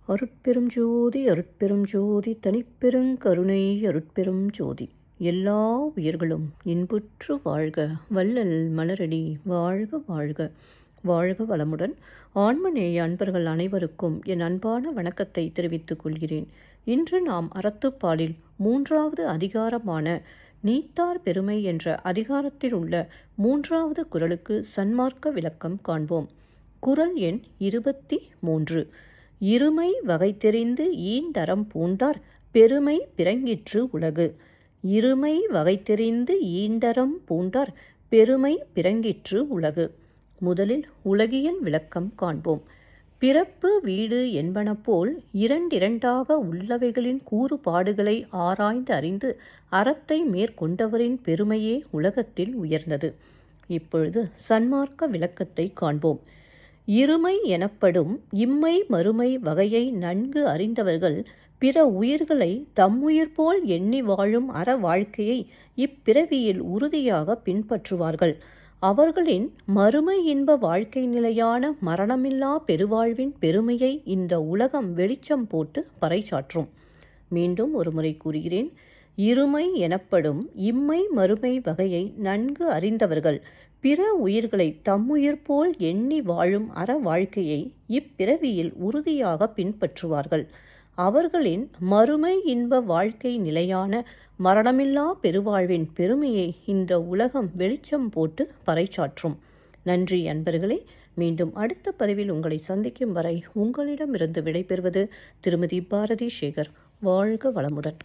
அருட்பெரும் ஜோதி அருட்பெரும் ஜோதி தனிப்பெருங் கருணை அருட்பெரும் ஜோதி. எல்லா உயிர்களும் இன்புற்று வாழ்க, வள்ளல் மலரடி வாழ்க வாழ்க. வாழ்க வளமுடன். ஆன்மநேய அன்பர்கள் அனைவருக்கும் என் அன்பான வணக்கத்தை தெரிவித்துக் கொள்கிறேன். இன்று நாம் அறத்துப்பாலில் 3வது அதிகாரமான நீத்தார் பெருமை என்ற அதிகாரத்தில் உள்ள 3வது குறளுக்கு சன்மார்க்க விளக்கம் காண்போம். குறள் எண் 23. இருமை வகை தெரிந்து ஈண்டறம் பூண்டார் பெருமை பிறங்கிற்று உலகு. இருமை வகை தெரிந்து ஈண்டறம் பூண்டார் பெருமை பிறங்கிற்று உலகு. முதலில் உலகியல் விளக்கம் காண்போம். பிறப்பு வீடு என்பன போல் இரண்டிரண்டாக உள்ளவைகளின் கூறுபாடுகளை ஆராய்ந்து அறிந்து அறத்தை மேற்கொண்டவரின் பெருமையே உலகத்தில் உயர்ந்தது. இப்பொழுது சன்மார்க்க விளக்கத்தை காண்போம். இருமை எனப்படும் இம்மை மறுமை வகையை நன்கு அறிந்தவர்கள் பிற உயிர்களை தம்முயிர் போல் எண்ணி வாழும் அற வாழ்க்கையை இப்பிறவியில் உறுதியாக பின்பற்றுவார்கள். அவர்களின் மறுமை இன்ப வாழ்க்கை நிலையான மரணமில்லா பெருவாழ்வின் பெருமையை இந்த உலகம் வெளிச்சம் போட்டு பறைசாற்றும். மீண்டும் ஒரு முறை கூறுகிறேன். இருமை எனப்படும் இம்மை மறுமை வகையை நன்கு அறிந்தவர்கள் பிற உயிர்களை தம்முயிர் போல் எண்ணி வாழும் அற வாழ்க்கையை இப்பிறவியில் உறுதியாக பின்பற்றுவார்கள். அவர்களின் மறுமை இன்ப வாழ்க்கை நிலையான மரணமில்லா பெருவாழ்வின் பெருமையை இந்த உலகம் வெளிச்சம் போட்டு பறைசாற்றும். நன்றி அன்பர்களே. மீண்டும் அடுத்த பதிவில் உங்களை சந்திக்கும் வரை உங்களிடமிருந்து விடைபெறுவது திருமதி பாரதி சேகர். வாழ்க வளமுடன்.